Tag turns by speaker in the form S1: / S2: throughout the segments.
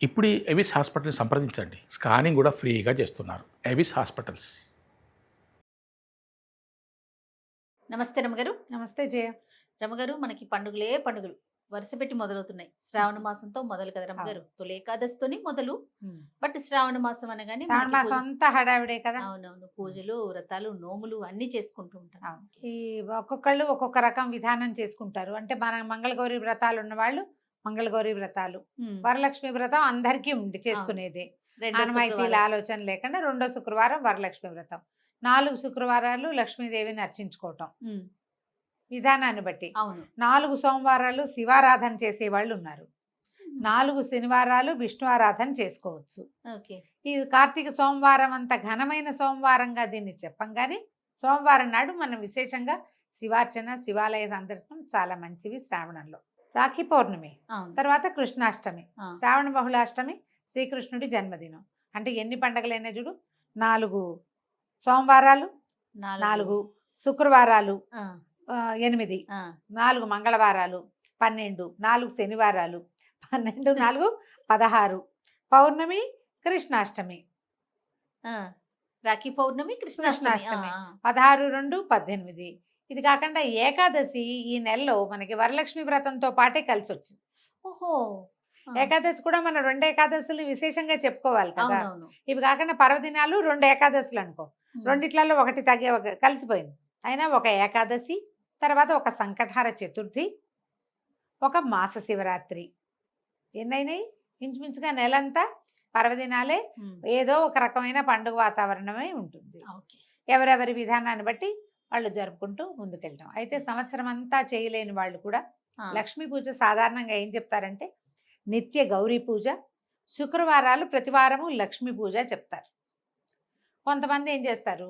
S1: ఇప్పుడు ఈ ఎవిస్ హాస్పిటల్ని సంప్రదించండి. స్కానింగ్ కూడా ఫ్రీగా చేస్తున్నారు. Avis hospitals.
S2: నమస్తే రమగారు.
S3: నమస్తే జయ.
S2: రమగారు, మనకి పండుగలే పండుగలు వరుస పెట్టి మొదలవుతున్నాయి. శ్రావణ మాసంతో మొదలు కదా రమగారు. తొలి ఏకాదశితోని మొదలు. బట్ శ్రావణ మాసం అనగానే
S3: శ్రావణ మాసం అంతా హడావిడే కదా.
S2: అవునవును, పూజలు, వ్రతాలు, నోములు అన్ని చేసుకుంటూ ఉంటాం.
S3: ఈ ఒక్కొక్కళ్ళు ఒక్కొక్క రకం విధానం చేసుకుంటారు. అంటే మన మంగళగౌరి వ్రతాలు ఉన్న వాళ్ళు మంగళగౌరి వ్రతాలు, వరలక్ష్మి వ్రతం అందరికీ ఉంది చేసుకునేదే. ఆనవాయితీల ఆలోచన లేకుండా రెండో శుక్రవారం వరలక్ష్మి వ్రతం, 4 శుక్రవారాలు లక్ష్మీదేవిని అర్చించుకోవటం విధానాన్ని బట్టి. 4 సోమవారాలు శివారాధన చేసే వాళ్ళు ఉన్నారు. 4 శనివారాలు విష్ణు ఆరాధన చేసుకోవచ్చు. ఈ కార్తీక సోమవారం అంత ఘనమైన సోమవారంగా దీన్ని చెప్పం కానీ సోమవారం నాడు మనం విశేషంగా శివార్చన, శివాలయ సందర్శనం చాలా మంచివి. శ్రావణంలో రాఖీ పౌర్ణమి తర్వాత కృష్ణాష్టమి, శ్రావణ బహుళాష్టమి శ్రీకృష్ణుడి జన్మదినం. అంటే ఎన్ని పండగలైనా చూడు, 4 సోమవారాలు, 4 శుక్రవారాలు, 8, 4 మంగళవారాలు, 12, 4 శనివారాలు, 12, 4, 16, పౌర్ణమి, కృష్ణాష్టమి,
S2: రాఖీ పౌర్ణమి, కృష్ణాష్టమి,
S3: 16, 2, 18. ఇది కాకుండా ఏకాదశి ఈ నెలలో మనకి వరలక్ష్మి వ్రతంతో పాటే కలిసి వచ్చింది.
S2: ఓహో,
S3: ఏకాదశి కూడా మనం 2 ఏకాదశులు విశేషంగా చెప్పుకోవాలి కదా. ఇవి కాకుండా పర్వదినాలు 2 ఏకాదశులు అనుకో, రెండిట్లలో ఒకటి కలిసిపోయింది. అయినా ఒక ఏకాదశి తర్వాత ఒక సంకటహార చతుర్థి, ఒక మాస శివరాత్రి, ఎన్నైనాయి ఇంచుమించుగా నెలంతా పర్వదినాలే. ఏదో ఒక రకమైన పండుగ వాతావరణమే ఉంటుంది. ఎవరెవరి విధానాన్ని బట్టి వాళ్ళు జరుపుకుంటూ ముందుకెళ్ళడం. అయితే సంవత్సరం అంతా చేయలేని వాళ్ళు కూడా లక్ష్మీ పూజ సాధారణంగా ఏం చెప్తారంటే నిత్య గౌరీ పూజ, శుక్రవారాలు ప్రతివారము లక్ష్మీ పూజ చెప్తారు. కొంతమంది ఏం చేస్తారు,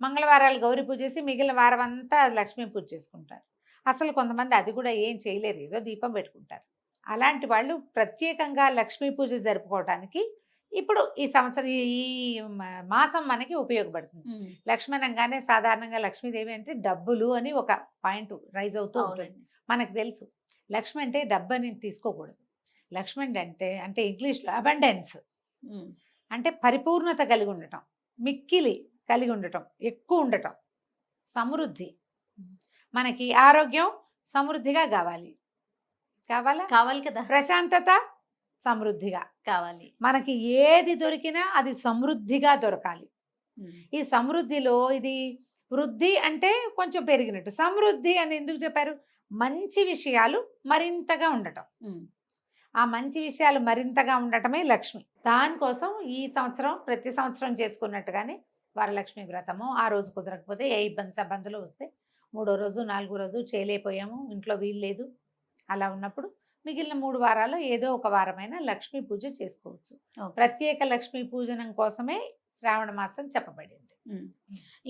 S3: మంగళవారాలు గౌరీ పూజ చేసి మిగిలిన వారం అంతా లక్ష్మీ పూజ చేసుకుంటారు. అసలు కొంతమంది అది కూడా ఏం చేయలేరు, ఏదో దీపం పెట్టుకుంటారు. అలాంటి వాళ్ళు ప్రత్యేకంగా లక్ష్మీ పూజ జరుపుకోవటానికి ఇప్పుడు ఈ సంవత్సరం ఈ మాసం మనకి ఉపయోగపడుతుంది. లక్ష్మణంగానే సాధారణంగా లక్ష్మీదేవి అంటే డబ్బులు అని ఒక పాయింట్ రైజ్ అవుతూ ఉంటుంది. మనకు తెలుసు లక్ష్మి అంటే డబ్బు అని తీసుకోకూడదు. లక్ష్మి అంటే ఇంగ్లీష్లో అబండెన్స్ అంటే పరిపూర్ణత కలిగి ఉండటం, మిక్కిలి కలిగి ఉండటం, ఎక్కువ ఉండటం, సమృద్ధి. మనకి ఆరోగ్యం సమృద్ధిగా కావాలి కదా, ప్రశాంతత సమృద్ధిగా కావాలి. మనకి ఏది దొరికినా అది సమృద్ధిగా దొరకాలి. ఈ సమృద్ధిలో ఇది వృద్ధి అంటే కొంచెం పెరిగినట్టు, సమృద్ధి అని ఎందుకు చెప్పారు, మంచి విషయాలు మరింతగా ఉండటం. ఆ మంచి విషయాలు మరింతగా ఉండటమే లక్ష్మి. దానికోసం ఈ సంవత్సరం ప్రతి సంవత్సరం చేసుకున్నట్టుగానే వరలక్ష్మి వ్రతము, ఆ రోజు కుదరకపోతే ఏ ఇబ్బందులు వస్తే 3వ రోజు 4వ రోజు చేయలేకపోయాము, ఇంట్లో వీలు లేదు, అలా ఉన్నప్పుడు మిగిలిన 3 వారాలు ఏదో ఒక వారమైనా లక్ష్మీ పూజ చేసుకోవచ్చు. ప్రత్యేక లక్ష్మీ పూజనం కోసమే శ్రావణ మాసం చెప్పబడింది.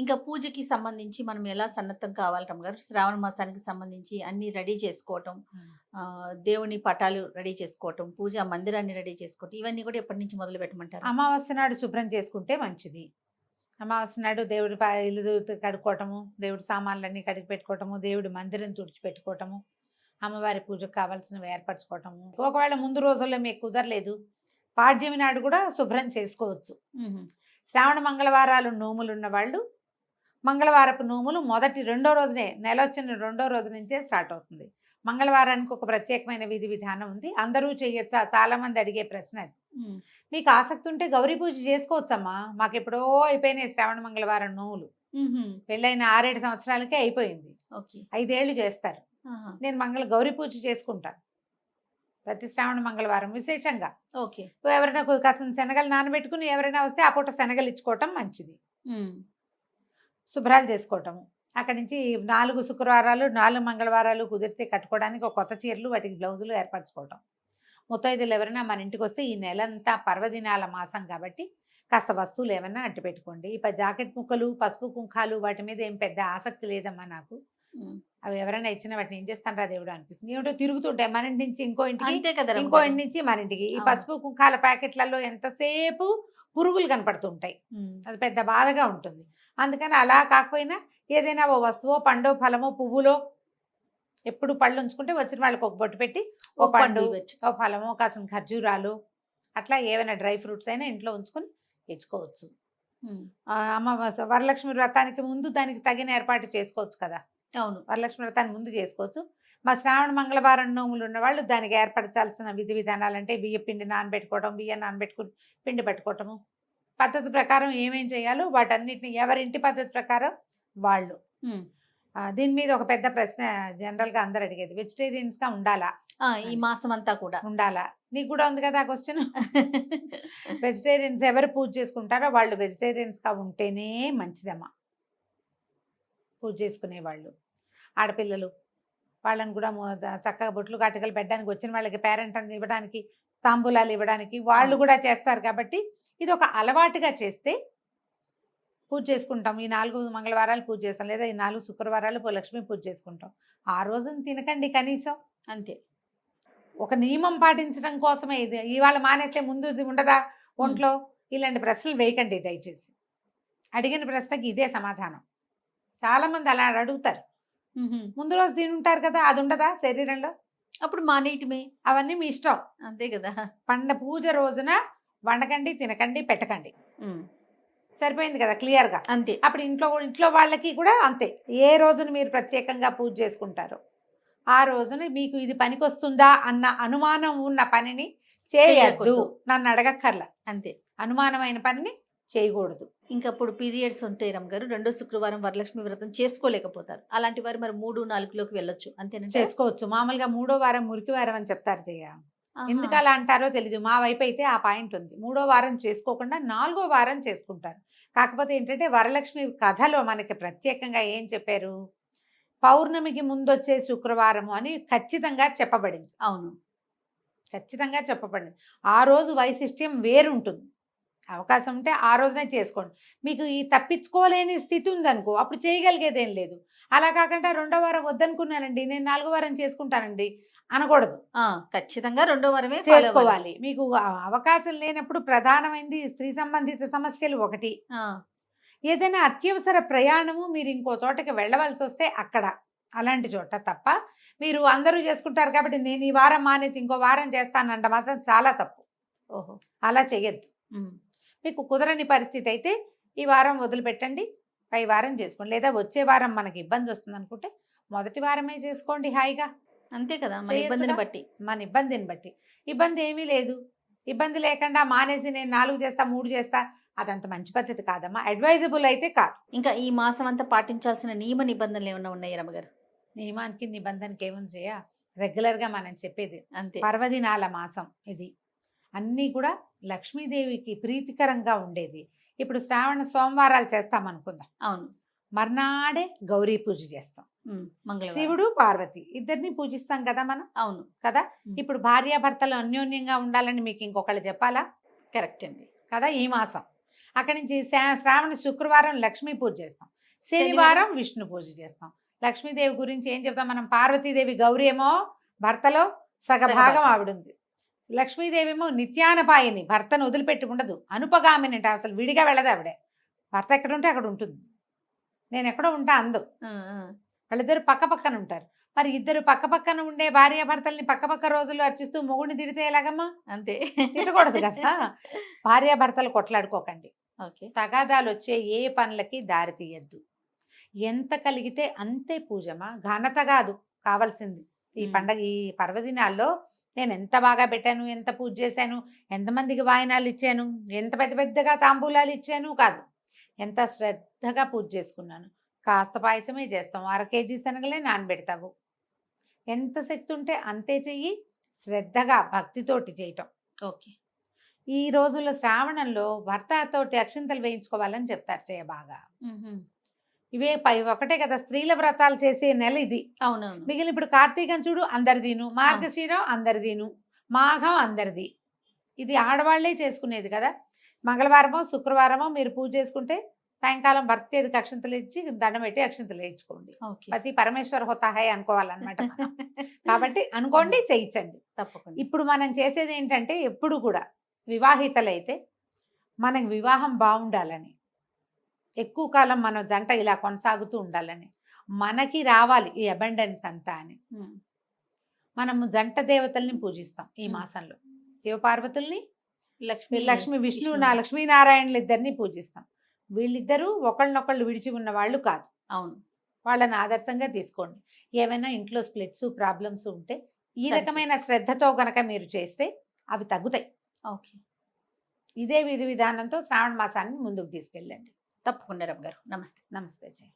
S2: ఇంకా పూజకి సంబంధించి మనం ఎలా సన్నద్ధం కావాలి రమ్మగారు? శ్రావణ మాసానికి సంబంధించి అన్ని రెడీ చేసుకోవటం, దేవుని పటాలు రెడీ చేసుకోవటం, పూజా మందిరాన్ని రెడీ చేసుకోవటం, ఇవన్నీ కూడా ఎప్పటి నుంచి మొదలు పెట్టమంటారు?
S3: అమావాస్య నాడు శుభ్రం చేసుకుంటే మంచిది. అమావాస్య నాడు దేవుడి ఇల్లు కడుక్కోవటము, దేవుడి సామాన్లన్నీ కడిగి పెట్టుకోవటము, దేవుడి మందిరం తుడిచిపెట్టుకోవటము, అమ్మవారి పూజకు కావాల్సినవి ఏర్పరచుకోవటము. ఒకవేళ ముందు రోజుల్లో మీకు కుదరలేదు, పాడ్యమి నాడు కూడా శుభ్రం చేసుకోవచ్చు. శ్రావణ మంగళవారాలు నోములు ఉన్న వాళ్ళు మంగళవారపు నోములు రెండో రోజునే, నెల వచ్చిన 2వ రోజు నుంచే స్టార్ట్ అవుతుంది. మంగళవారానికి ఒక ప్రత్యేకమైన విధి విధానం ఉంది. అందరూ చేయొచ్చా, చాలా మంది అడిగే ప్రశ్న అది. మీకు ఆసక్తి ఉంటే గౌరీ పూజ చేసుకోవచ్చమ్మా. మాకు ఎప్పుడో అయిపోయినాయి శ్రావణ మంగళవారం నోములు. పెళ్ళైన 6-7 సంవత్సరాలకే అయిపోయింది. 5 ఏళ్ళు చేస్తారు. నేను గౌరీ పూజ చేసుకుంటాను ప్రతి శ్రావణ మంగళవారం విశేషంగా. ఎవరైనా కాస్త శనగలు నానబెట్టుకుని ఎవరైనా వస్తే ఆ పూట శనగలు ఇచ్చుకోవటం మంచిది. శుభ్రాలు చేసుకోవటము, అక్కడి నుంచి 4 శుక్రవారాలు 4 మంగళవారాలు కుదిరితే కట్టుకోవడానికి ఒక కొత్త చీరలు, వాటికి బ్లౌజులు ఏర్పరచుకోవటం. ముత్తైదులు ఎవరైనా మన ఇంటికి వస్తే ఈ నెలంతా పర్వదినాల మాసం కాబట్టి కాస్త వస్తువులు ఏమైనా అట్టు పెట్టుకోండి. జాకెట్ ముక్కలు, పసుపు కుంకాలు వాటి మీద ఏం పెద్ద ఆసక్తి లేదమ్మా నాకు. అవి ఎవరైనా ఇచ్చిన వాటిని ఏం చేస్తానరా దేవుడు అనిపిస్తుంది. ఏమిటో తిరుగుతుంటాయి మన ఇంటి నుంచి ఇంకో ఇంటికి, ఇంకో ఇంటి నుంచి మన ఇంటికి. ఈ పసుపు కుంకాల ప్యాకెట్లలో ఎంతసేపు పురుగులు కనపడుతుంటాయి, అది పెద్ద బాధగా ఉంటుంది. అందుకని అలా కాకపోయినా ఏదైనా ఓ వస్తువో, పండో, ఫలమో, పువ్వులో, ఎప్పుడు పళ్ళు ఉంచుకుంటే వచ్చిన వాళ్ళకి ఒక బొట్టు పెట్టి ఓ పండు, ఓ ఫలమో, కాసిన ఖర్జూరాలు, అట్లా ఏమైనా డ్రై ఫ్రూట్స్ అయినా ఇంట్లో ఉంచుకొని తెచ్చుకోవచ్చు.
S2: ఉమ్.
S3: వరలక్ష్మి వ్రతానికి ముందు దానికి తగిన ఏర్పాటు చేసుకోవచ్చు కదా.
S2: అవును.
S3: వరలక్ష్మి వ్రతానికి ముందు చేసుకోవచ్చు. మా శ్రావణ మంగళవారం నోములు ఉన్న వాళ్ళు దానికి ఏర్పరచాల్సిన విధి విధానాలు అంటే బియ్య పిండి నానబెట్టుకోవడం, బియ్యం నానబెట్టుకుని పిండి పట్టుకోవటము, పద్ధతి ప్రకారం ఏమేం చేయాలో వాటన్నిటిని ఎవరింటి పద్ధతి ప్రకారం వాళ్ళు.
S2: ఉమ్.
S3: దీని మీద ఒక పెద్ద ప్రశ్న జనరల్గా అందరు అడిగేది, వెజిటేరియన్స్గా ఉండాలా?
S2: ఈ మాసం అంతా కూడా
S3: ఉండాలా? నీకు కూడా ఉంది కదా ఆ క్వశ్చన్. వెజిటేరియన్స్ ఎవరు పూజ చేసుకుంటారో వాళ్ళు వెజిటేరియన్స్గా ఉంటేనే మంచిదమ్మా. పూజ చేసుకునే వాళ్ళు ఆడపిల్లలు వాళ్ళని కూడా చక్కగా బొట్లు కాటుకలు పెట్టడానికి, వచ్చిన వాళ్ళకి పేరెంట్ అని ఇవ్వడానికి, తాంబూలాలు ఇవ్వడానికి వాళ్ళు కూడా చేస్తారు. కాబట్టి ఇది ఒక అలవాటుగా చేస్తే పూజ చేసుకుంటాం. ఈ 4 మంగళవారాలు పూజ చేస్తాం, లేదా ఈ 4 శుక్రవారాలు లక్ష్మీ పూజ చేసుకుంటాం. ఆ రోజున తినకండి కనీసం.
S2: అంతే.
S3: ఒక నియమం పాటించడం కోసమే ఇది. ఇవాళ మానేస్తే ముందు ఇది ఉండదా ఒంట్లో? ఇలాంటి ప్రశ్నలు వేయకండి దయచేసి. అడిగిన ప్రశ్నకి ఇదే సమాధానం. చాలా మంది అలా అడుగుతారు. ముందు రోజు తింటారు కదా, అది ఉండదా శరీరంలో?
S2: అప్పుడు మానేయటమే.
S3: అవన్నీ మీ ఇష్టం.
S2: అంతే కదా.
S3: పూజ రోజున వండకండి, తినకండి, పెట్టకండి. సరిపోయింది కదా క్లియర్గా.
S2: అంతే.
S3: అప్పుడు ఇంట్లో వాళ్ళకి కూడా అంతే. ఏ రోజున మీరు ప్రత్యేకంగా పూజ చేసుకుంటారో ఆ రోజున మీకు ఇది పనికొస్తుందా అన్న అనుమానం ఉన్న పనిని చేయొద్దు. నన్ను అడగక్కర్లా.
S2: అంతే.
S3: అనుమానమైన పనిని చేయకూడదు.
S2: ఇంకా అప్పుడు పీరియడ్స్ ఉంటాయి రమ్మగారు, 2వ శుక్రవారం వరలక్ష్మి వ్రతం చేసుకోలేకపోతారు. అలాంటి వారు మరి 3, 4లోకి వెళ్ళొచ్చు అంతేనా?
S3: చేసుకోవచ్చు. మామూలుగా 3వ వారం మురికి వారం అని చెప్తారు చెయ్య. ఎందుకు అలా అంటారో తెలీదు. మా వైపు అయితే ఆ పాయింట్ ఉంది. 3వ వారం చేసుకోకుండా 4వ వారం చేసుకుంటారు. కాకపోతే ఏంటంటే వరలక్ష్మి కథలో మనకి ప్రత్యేకంగా ఏం చెప్పారు, పౌర్ణమికి ముందొచ్చే శుక్రవారము అని ఖచ్చితంగా చెప్పబడింది.
S2: అవును,
S3: ఖచ్చితంగా చెప్పబడింది. ఆ రోజు వైశిష్ట్యం వేరుంటుంది. అవకాశం ఉంటే ఆ రోజునే చేసుకోండి. మీకు ఈ తప్పించుకోలేని స్థితి ఉందనుకో, అప్పుడు చేయగలిగేదేం లేదు. అలా కాకుండా 2వ వారం వద్దనుకున్నానండి, నేను 4వ వారం చేసుకుంటానండి అనకూడదు.
S2: ఖచ్చితంగా 2వ వారమే
S3: చేసుకోవాలి. మీకు అవకాశం లేనప్పుడు ప్రధానమైనది స్త్రీ సంబంధిత సమస్యలు ఒకటి. ఏదైనా అత్యవసర ప్రయాణము మీరు ఇంకో చోటకి వెళ్ళవలసి వస్తే అక్కడ, అలాంటి చోట తప్ప మీరు అందరూ చేసుకుంటారు కాబట్టి నేను ఈ వారం మానేసి ఇంకో వారం చేస్తానంట మాత్రం చాలా తప్పు.
S2: ఓహో,
S3: అలా చెయ్యొద్దు. మీకు కుదరని పరిస్థితి అయితే ఈ వారం వదిలిపెట్టండి, పై వారం చేసుకోండి. లేదా వచ్చే వారం మనకి ఇబ్బంది వస్తుంది అనుకుంటే మొదటి వారమే చేసుకోండి హాయిగా.
S2: అంతే కదా, మన ఇబ్బందిని బట్టి.
S3: మన ఇబ్బందిని బట్టి. ఇబ్బంది ఏమీ లేదు. ఇబ్బంది లేకుండా మానేసి నేను 4 చేస్తా 3 చేస్తా, అదంత మంచి పద్ధతి కాదమ్మా. అడ్వైజబుల్ అయితే కాదు.
S2: ఇంకా ఈ మాసం అంతా పాటించాల్సిన నియమ నిబంధనలు ఏమన్నా ఉన్నాయి రమ్మగారు?
S3: నియమానికి నిబంధనకి ఏమని చేయ, రెగ్యులర్గా మనం చెప్పేది
S2: అంతే.
S3: పర్వదినాల మాసం ఇది. అన్నీ కూడా లక్ష్మీదేవికి ప్రీతికరంగా ఉండేది. ఇప్పుడు శ్రావణ సోమవారాలు చేస్తాం అనుకుందాం.
S2: అవును.
S3: మర్నాడే గౌరీ పూజ చేస్తాం. శివుడు పార్వతి ఇద్దరిని పూజిస్తాం కదా మనం.
S2: అవును
S3: కదా. ఇప్పుడు భార్యాభర్తలు అన్యోన్యంగా ఉండాలని మీకు ఇంకొకళ్ళు చెప్పాలా?
S2: కరెక్ట్ అండి
S3: కదా. ఈ మాసం అక్కడి నుంచి శ్రావణ శుక్రవారం లక్ష్మీ పూజ చేస్తాం, శనివారం విష్ణు పూజ చేస్తాం. లక్ష్మీదేవి గురించి ఏం చెప్తాం మనం? పార్వతీదేవి గౌరీ ఏమో భర్తలో సగభాగం ఆవిడుంది. లక్ష్మీదేవి ఏమో నిత్యానపాయిని, భర్తను వదిలిపెట్టుకుండదు, అనుపగామిని అంటే అసలు విడిగా వెళ్ళదు ఆవిడే. భర్త ఎక్కడ ఉంటే అక్కడ ఉంటుంది, నేను ఎక్కడో ఉంటా అందు. వాళ్ళిద్దరు పక్క పక్కన ఉంటారు. మరి ఇద్దరు పక్క పక్కన ఉండే భార్యాభర్తల్ని పక్క రోజులు అర్చిస్తూ మొగుడిని తిడితే ఎలాగమ్మా?
S2: అంతే,
S3: తిట్టకూడదు కదా. భార్యాభర్తలు కొట్లాడుకోకండి.
S2: ఓకే.
S3: తగాదాలు వచ్చే ఏ పనులకి దారి తీయద్దు. ఎంత కలిగితే అంతే పూజమా, ఘనత కాదు కావాల్సింది. ఈ పండగ ఈ పర్వదినాల్లో నేను ఎంత బాగా పెట్టాను, ఎంత పూజ చేశాను, ఎంతమందికి వాయినాలు ఇచ్చాను, ఎంత పెద్దగా తాంబూలాలు ఇచ్చాను కాదు, ఎంత శ్రద్ధగా పూజ చేసుకున్నాను. కాస్త పాయసమే చేస్తాం, 1/2 కేజీ శనగలే నానబెడతావు. ఎంత శక్తి ఉంటే అంతే చెయ్యి, శ్రద్ధగా భక్తితోటి చేయటం.
S2: ఓకే.
S3: ఈ రోజుల్లో శ్రావణంలో భర్తతోటి అక్షింతలు వేయించుకోవాలని చెప్తారు చేయ బాగా. ఇవే ఒకటే కదా స్త్రీల వ్రతాలు చేసే నెల ఇది.
S2: అవునవును.
S3: మిగిలిన ఇప్పుడు కార్తీకం చూడు అందరిదీను, మార్గశీరం అందరిదీను, మాఘం అందరిది. ఇది ఆడవాళ్లే చేసుకునేది కదా. మంగళవారమో శుక్రవారమో మీరు పూజ చేసుకుంటే సాయంకాలం భర్త చేతికి అక్షింతలు ఇచ్చి దండం పెట్టి అక్షింతలు వేయించుకోండి. పతి పరమేశ్వర్ హోతాహే అనుకోవాలన్నమాట. కాబట్టి అనుకోండి, చేయించండి
S2: తప్పకుండా.
S3: ఇప్పుడు మనం చేసేది ఏంటంటే ఎప్పుడు కూడా వివాహితలైతే మనకు వివాహం బాగుండాలని, ఎక్కువ కాలం మన జంట ఇలా కొనసాగుతూ ఉండాలని, మనకి రావాలి ఈ అబండెన్స్ అంతా అని మనము జంట దేవతల్ని పూజిస్తాం ఈ మాసంలో. శివపార్వతుల్ని, లక్ష్మి విష్ణు లక్ష్మీనారాయణలు ఇద్దరిని పూజిస్తాం. వీళ్ళిద్దరూ ఒకళ్ళనొకళ్ళు విడిచి ఉన్న వాళ్ళు కాదు.
S2: అవును.
S3: వాళ్ళని ఆదర్శంగా తీసుకోండి. ఏమైనా ఇంట్లో స్ప్లిట్స్ ప్రాబ్లమ్స్ ఉంటే ఈ రకమైన శ్రద్ధతో గనక మీరు చేస్తే అవి తగ్గుతాయి.
S2: ఓకే.
S3: ఇదే విధి విధానంతో శ్రావణ మాసాన్ని ముందుకు తీసుకెళ్ళండి.
S2: తప్పకుండా రమ్య గారు. నమస్తే.
S3: నమస్తే జయ.